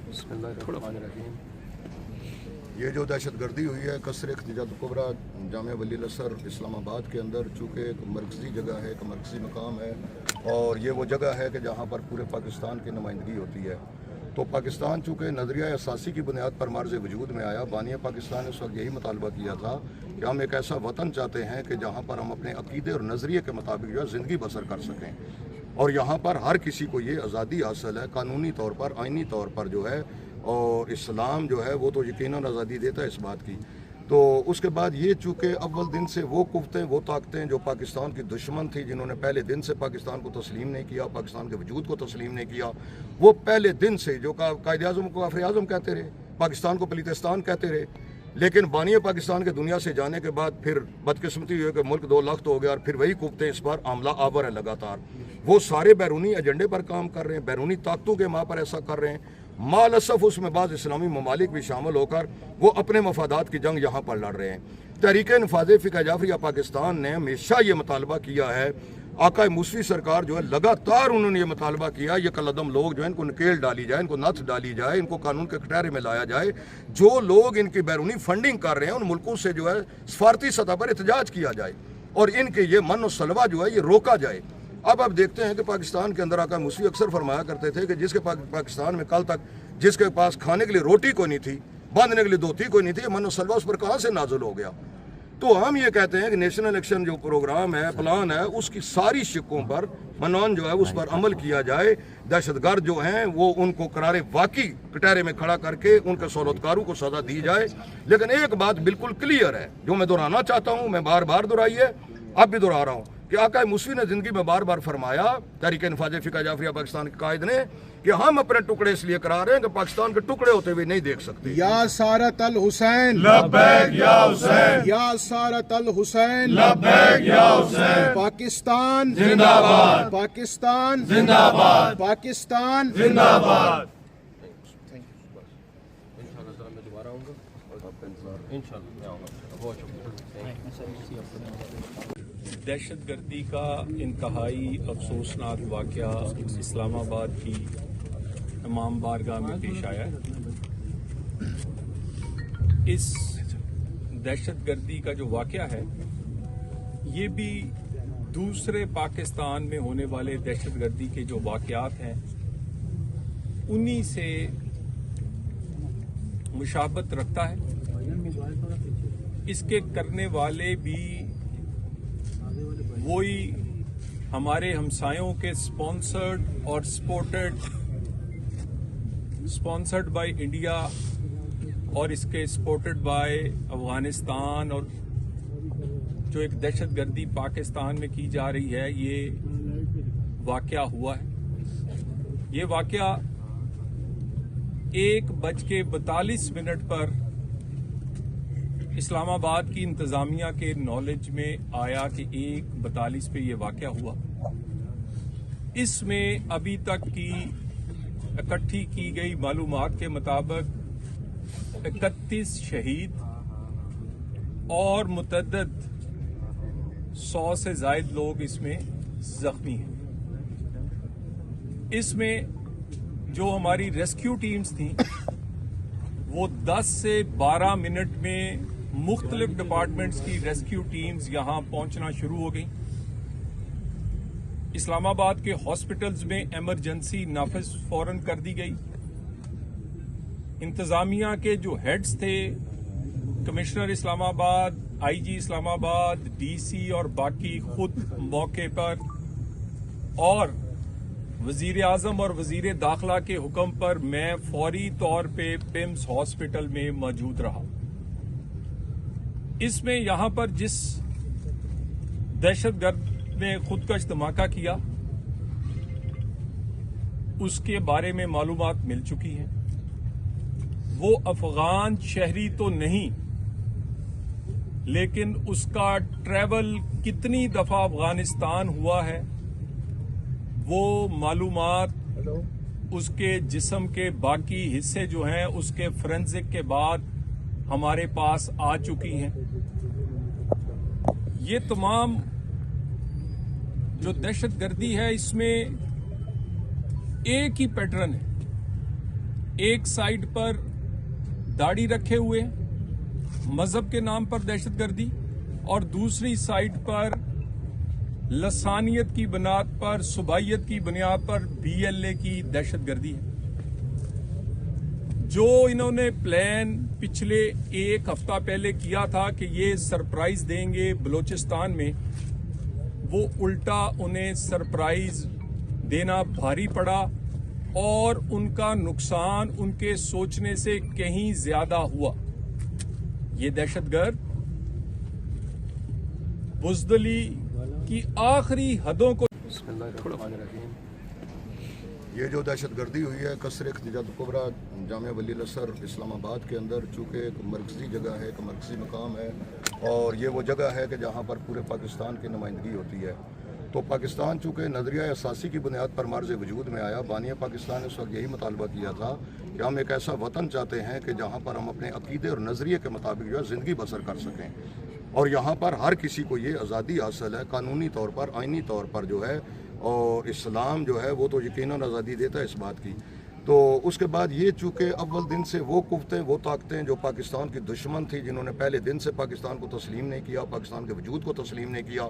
बिस्मिल्लाहिर्रहमानिर्रहीम। ये जो दहशत गर्दी हुई है कसर इख्तिजात कुबरा जामिया वली असर इस्लामाबाद के अंदर, चूँकि एक मरकज़ी जगह है, एक मरकज़ी मकाम है और ये वो जगह है कि जहाँ पर पूरे पाकिस्तान की नुमाइंदगी होती है। तो पाकिस्तान चूँकि नज़रिया असासी की बुनियाद पर मार्ज़ वजूद में आया, बानिया पाकिस्तान ने उस वक्त यही मुतालबा किया था कि हम एक ऐसा वतन चाहते हैं कि जहाँ पर हम अपने अकीदे और नज़रिए के मुताबिक जो है ज़िंदगी बसर कर सकें, और यहाँ पर हर किसी को ये आज़ादी हासिल है कानूनी तौर पर, आइनी तौर पर जो है, और इस्लाम जो है वो तो यकीनन आज़ादी देता है इस बात की। तो उसके बाद ये चूँकि अव्वल दिन से वो कुव्वतें, वो ताकतें जो पाकिस्तान की दुश्मन थी, जिन्होंने पहले दिन से पाकिस्तान को तस्लीम नहीं किया, पाकिस्तान के वजूद को तस्लीम नहीं किया, वो पहले दिन से जो कायदे आज़म को काफ़िर आज़म कहते रहे, पाकिस्तान को पलीतिस्तान कहते रहे, लेकिन बानिया पाकिस्तान के दुनिया से जाने के बाद फिर बदकिस्मती हुई कि मुल्क 2 लाख तो हो गया, और फिर वही कुव्वतें इस बार आमला आवर है लगातार। वो सारे बैरूनी एजेंडे पर काम कर रहे हैं, बैरूनी ताकतों के माँ पर ऐसा कर रहे हैं। मालसफ उसमें बाज़ इस्लामी ममालिक भी शामिल होकर वो अपने मफादात की जंग यहाँ पर लड़ रहे हैं। तहरीक नफाज़ फ़िक़ह जाफ़रिया पाकिस्तान ने हमेशा ये मुतालबा किया है, आका मूसवी सरकार जो है लगातार उन्होंने ये मुतालबा किया, ये कलदम लोग जो है इनको नकेल डाली जाए, इनको नथ डाली जाए, इनको कानून के कटहरे में लाया जाए। जो लोग इनकी बैरूनी फंडिंग कर रहे हैं उन मुल्कों से जो है सफारती सतह पर एहतजाज किया जाए और इनके ये मन और सलवा जो है ये रोका जाए। अब आप देखते हैं कि पाकिस्तान के अंदर आका मूसवी अक्सर फरमाया करते थे कि जिसके पाकिस्तान में कल तक जिसके पास खाने के लिए रोटी कोई नहीं थी, बांधने के लिए धोती कोई नहीं थी, मन और सलवा उस पर कहाँ से नाजुल हो गया। तो हम ये कहते हैं कि नेशनल इलेक्शन जो प्रोग्राम है, प्लान है, उसकी सारी शिकों पर मनोन जो है उस पर अमल किया जाए। दहशतगर्द जो हैं वो उनको करारे वाकई कटहरे में खड़ा करके उनके सहूलतकारों को सजा दी जाए। लेकिन एक बात बिल्कुल क्लियर है जो मैं दोहराना चाहता हूँ, मैं बार बार दोहराई है, अब भी दोहरा रहा हूँ कि आका मूसवी ने ज़िंदगी में बार बार फरमाया, तहरीक नफाज़ फ़िक़ह जाफ़रिया पाकिस्तान के कायद ने, कि हम अपने टुकड़े इसलिए करा रहे हैं कि पाकिस्तान के टुकड़े होते हुए नहीं देख सकते। या सारत अल हुसैन लब्बैक या हुसैन, या सारत अल हुसैन लब्बैक या हुसैन। पाकिस्तान जिंदाबाद, पाकिस्तान जिंदाबाद, पाकिस्तान जिंदाबाद। इंशाअल्लाह मैं दोबारा आऊँगा और आपका इंतज़ार इंशाअल्लाह मैं आऊँगा। बहुत शुक्रिया। दहशत गर्दी का इंतहाई अफसोसनाक वाक़या इस्लामाबाद की इमाम बारगाह में पेश आया है। इस दहशत गर्दी का जो वाक़या है ये भी दूसरे पाकिस्तान में होने वाले दहशत गर्दी के जो वाक़यात हैं उन्हीं से मुशाबत रखता है। इसके करने वाले भी वही हमारे हमसायों के स्पॉन्सर्ड बाय इंडिया और इसके सपोर्टेड बाय अफगानिस्तान, और जो एक दहशत गर्दी पाकिस्तान में की जा रही है ये वाक़या हुआ है। ये वाक़या 1:42 पर इस्लामाबाद की इंतज़ामिया के नॉलेज में आया कि 1:42 पे ये वाक़या हुआ। इसमें अभी तक की इकट्ठी की गई मालूमात के मुताबिक 31 शहीद और मुतअद्दिद 100 से ज़ायद लोग इसमें जख्मी हैं। इसमें जो हमारी रेस्क्यू टीम्स थी वो 10 से 12 मिनट में मुख्तलिफ डिपार्टमेंट्स की रेस्क्यू टीम्स यहां पहुंचना शुरू हो गई। इस्लामाबाद के हॉस्पिटल्स में इमरजेंसी नाफिज फौरन कर दी गई। इंतजामिया के जो हेड्स थे, commissioner Islamabad, IG Islamabad, DC और बाकी खुद मौके पर, और वजीर आजम और वजीर दाखिला के हुक्म पर मैं फौरी तौर पे पिम्स हॉस्पिटल में मौजूद रहा। इसमें यहां पर जिस दहशतगर्द ने खुदकश धमाका किया उसके बारे में मालूमात मिल चुकी हैं। वो अफगान शहरी तो नहीं, लेकिन उसका ट्रैवल कितनी दफा अफगानिस्तान हुआ है वो मालूमात उसके जिस्म के बाकी हिस्से जो हैं उसके फोरेंसिक के बाद हमारे पास आ चुकी हैं। ये तमाम जो दहशतगर्दी है इसमें एक ही पैटर्न है। एक साइड पर दाढ़ी रखे हुए मजहब के नाम पर दहशतगर्दी और दूसरी साइड पर लसानियत की बुनियाद पर, सुबाइयत की बुनियाद पर BLA की दहशतगर्दी है। जो इन्होंने प्लान पिछले एक हफ्ता पहले किया था कि ये सरप्राइज देंगे बलूचिस्तान में, वो उल्टा उन्हें सरप्राइज देना भारी पड़ा और उनका नुकसान उनके सोचने से कहीं ज्यादा हुआ। ये दहशतगर्द बुज़दिली की आखिरी हदों को ये जो दहशतगर्दी हुई है कसर इख्तिजाज कुबरा जामिया वलील असर इस्लामाबाद के अंदर, चूँकि एक मरकज़ी जगह है, एक मरकज़ी मकाम है और ये वो जगह है कि जहाँ पर पूरे पाकिस्तान की नुमाइंदगी होती है। तो पाकिस्तान चूँकि नज़रिया असासी की बुनियाद पर मार्ज़ वजूद में आया, बानिया पाकिस्तान ने उस वक्त यही मुतालबा किया था कि हम एक ऐसा वतन चाहते हैं कि जहाँ पर हम अपने अकीदे और नज़रिए के मुताबिक जो है ज़िंदगी बसर कर सकें और यहाँ पर हर किसी को ये आज़ादी हासिल है कानूनी तौर पर, आइनी तौर पर जो है, और इस्लाम जो है वो तो यकीनन आज़ादी देता है इस बात की। तो उसके बाद ये चूँकि अव्वल दिन से वो कुव्वतें, वो ताकतें जो पाकिस्तान की दुश्मन थी, जिन्होंने पहले दिन से पाकिस्तान को तस्लीम नहीं किया, पाकिस्तान के वजूद को तस्लीम नहीं किया,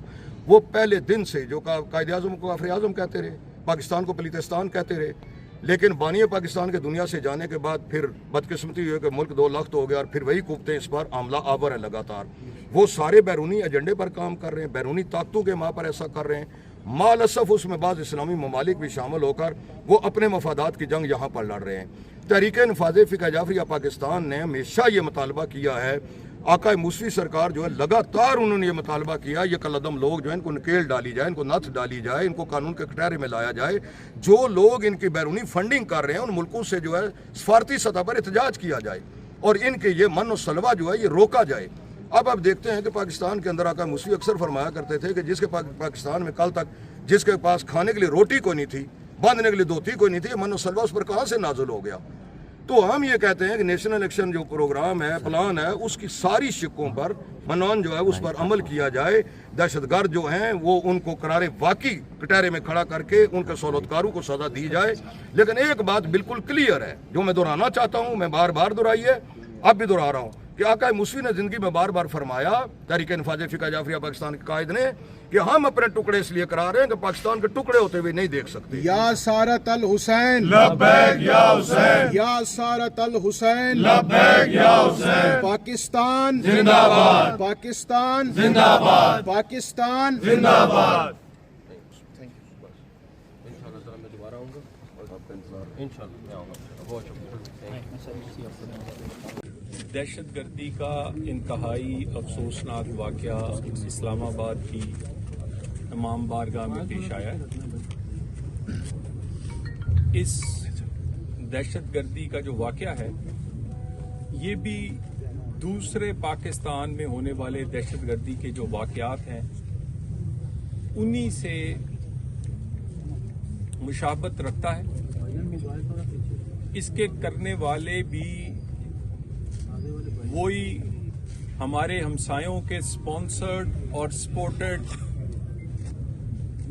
वो पहले दिन से जो कायदे आज़म को काफ़िर आज़म कहते रहे, पाकिस्तान को पलीतिस्तान कहते रहे, लेकिन बानिया पाकिस्तान के दुनिया से जाने के बाद फिर बदकिस्मती हुई कि मुल्क 2 लाख तो हो गया और फिर वही कुव्वतें इस बार आमला आवर है लगातार। वो सारे बैरूनी एजेंडे पर काम कर रहे हैं, बैरूनी ताकतों के माँ पर ऐसा कर रहे हैं। मालसफ उसमें बाज़ इस्लामी ममालिक भी शामिल होकर वो अपने मफादात की जंग यहाँ पर लड़ रहे हैं। तहरीक नफाज़ फ़िक़ह जाफ़रिया पाकिस्तान ने हमेशा ये मुतालबा किया है, आका मूसवी सरकार जो है लगातार उन्होंने ये मुतालबा किया, ये कलदम लोग जो है इनको नकेल डाली जाए, इनको नथ डाली जाए, इनको कानून के कटहरे में लाया जाए। जो लोग इनकी बैरूनी फंडिंग कर रहे हैं उन मुल्कों से जो है सफारती सतह पर एहतजाज किया जाए और इनके ये मन और सलवा जो है ये रोका जाए। अब आप देखते हैं कि पाकिस्तान के अंदर आका मूसवी अक्सर फरमाया करते थे कि जिसके पाकिस्तान में कल तक जिसके पास खाने के लिए रोटी कोई नहीं थी, बांधने के लिए धोती कोई नहीं थी, मन और सलवा उस पर कहाँ से नाजुल हो गया। तो हम ये कहते हैं कि नेशनल एक्शन जो प्रोग्राम है, प्लान है, उसकी सारी शिकों पर मनोन जो है उस पर अमल किया जाए। दहशतगर्द जो हैं वो उनको करारे वाकई कटहरे में खड़ा करके उनके सहूलतकारों को सजा दी जाए। लेकिन एक बात बिल्कुल क्लियर है जो मैं दोहराना चाहता हूँ, मैं बार बार दोहराई है, अब भी दोहरा रहा हूँ कि आका मूसवी ने ज़िंदगी में बार बार फरमाया, तहरीक नफाज़ फ़िक़ह जाफ़रिया पाकिस्तान के कायद ने, कि हम अपने टुकड़े इसलिए करा रहे हैं कि पाकिस्तान के टुकड़े होते हुए नहीं देख सकते। या सारत अल हुसैन, लब्बैक या हुसैन, या सारत अल हुसैन, लब्बैक या हुसैन। पाकिस्तान जिंदाबाद, पाकिस्तान जिंदाबाद, पाकिस्तान जिंदाबाद। इंशाल्लाह सर मैं दोबारा आऊँगा और आपका इंतजार इंशाल्लाह मैं आऊँगा। बहुत शुक्रिया। दहशतगर्दी का इंतहाई अफसोसनाक वाक़या इस्लामाबाद की इमाम बारगाह में पेश आया है। इस दहशतगर्दी का जो वाक़या है ये भी दूसरे पाकिस्तान में होने वाले दहशतगर्दी के जो वाक़यात हैं उन्हीं से मुशाबत रखता है। इसके करने वाले भी वही हमारे हमसायों के स्पॉन्सर्ड और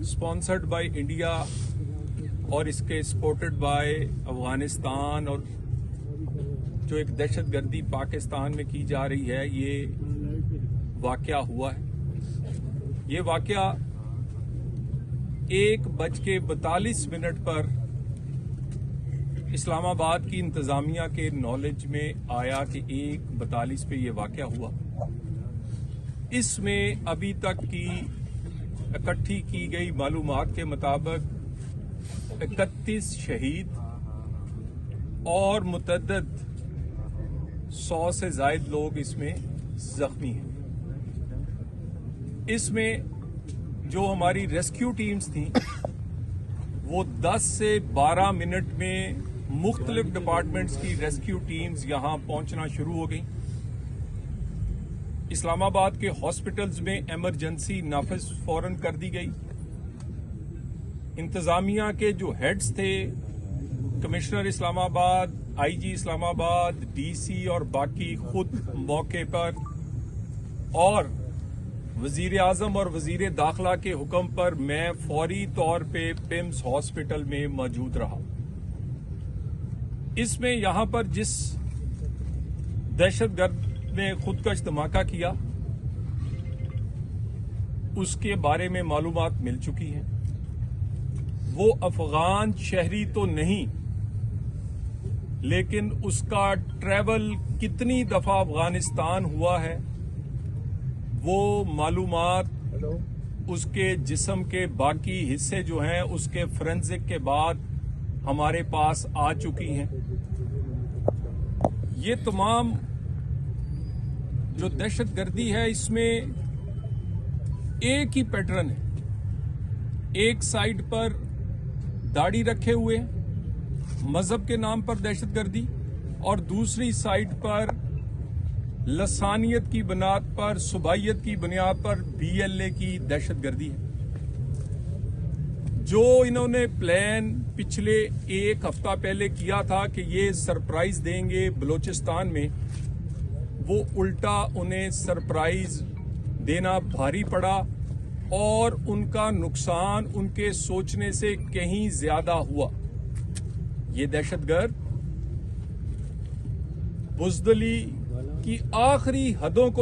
स्पॉन्सर्ड बाय इंडिया और इसके सपोर्टेड बाय अफगानिस्तान, और जो एक दहशतगर्दी पाकिस्तान में की जा रही है, ये वाक़या हुआ है। ये वाक़या 1:42 पर इस्लामाबाद की इंतजामिया के नॉलेज में आया कि 1:42 पे ये वाक़या हुआ। इसमें अभी तक की इकट्ठी की गई मालूमात के मुताबिक 31 शहीद और मुतअद्दिद 100 से ज़ायद लोग इसमें जख्मी हैं। इसमें जो हमारी रेस्क्यू टीम्स थी वो 10 से 12 मिनट में मुख्तलिफ डिपार्टमेंट्स की रेस्क्यू टीम्स यहां पहुंचना शुरू हो गई। इस्लामाबाद के हॉस्पिटल्स में इमरजेंसी नाफिज फौरन कर दी गई। इंतजामिया के जो हेड्स थे, commissioner Islamabad, IG Islamabad, DC और बाकी खुद मौके पर, और वजीर आजम और वजीर दाखिला के हुक्म पर मैं फौरी तौर पे पिम्स हॉस्पिटल में मौजूद रहा। इसमें यहां पर जिस दहशतगर्द ने खुदकश धमाका किया उसके बारे में मालूमात मिल चुकी हैं। वो अफगान शहरी तो नहीं, लेकिन उसका ट्रैवल कितनी दफा अफगानिस्तान हुआ है वो मालूमात उसके जिस्म के बाकी हिस्से जो हैं उसके फोरेंसिक के बाद हमारे पास आ चुकी हैं। ये तमाम जो दहशतगर्दी है इसमें एक ही पैटर्न है। एक साइड पर दाढ़ी रखे हुए मजहब के नाम पर दहशतगर्दी और दूसरी साइड पर लसानियत की बुनियाद पर, सुबाइयत की बुनियाद पर BLA की दहशतगर्दी है। जो इन्होंने प्लान पिछले एक हफ्ता पहले किया था कि ये सरप्राइज देंगे बलूचिस्तान में, वो उल्टा उन्हें सरप्राइज देना भारी पड़ा और उनका नुकसान उनके सोचने से कहीं ज्यादा हुआ। ये दहशतगर्द बुज़दिली की आखिरी हदों को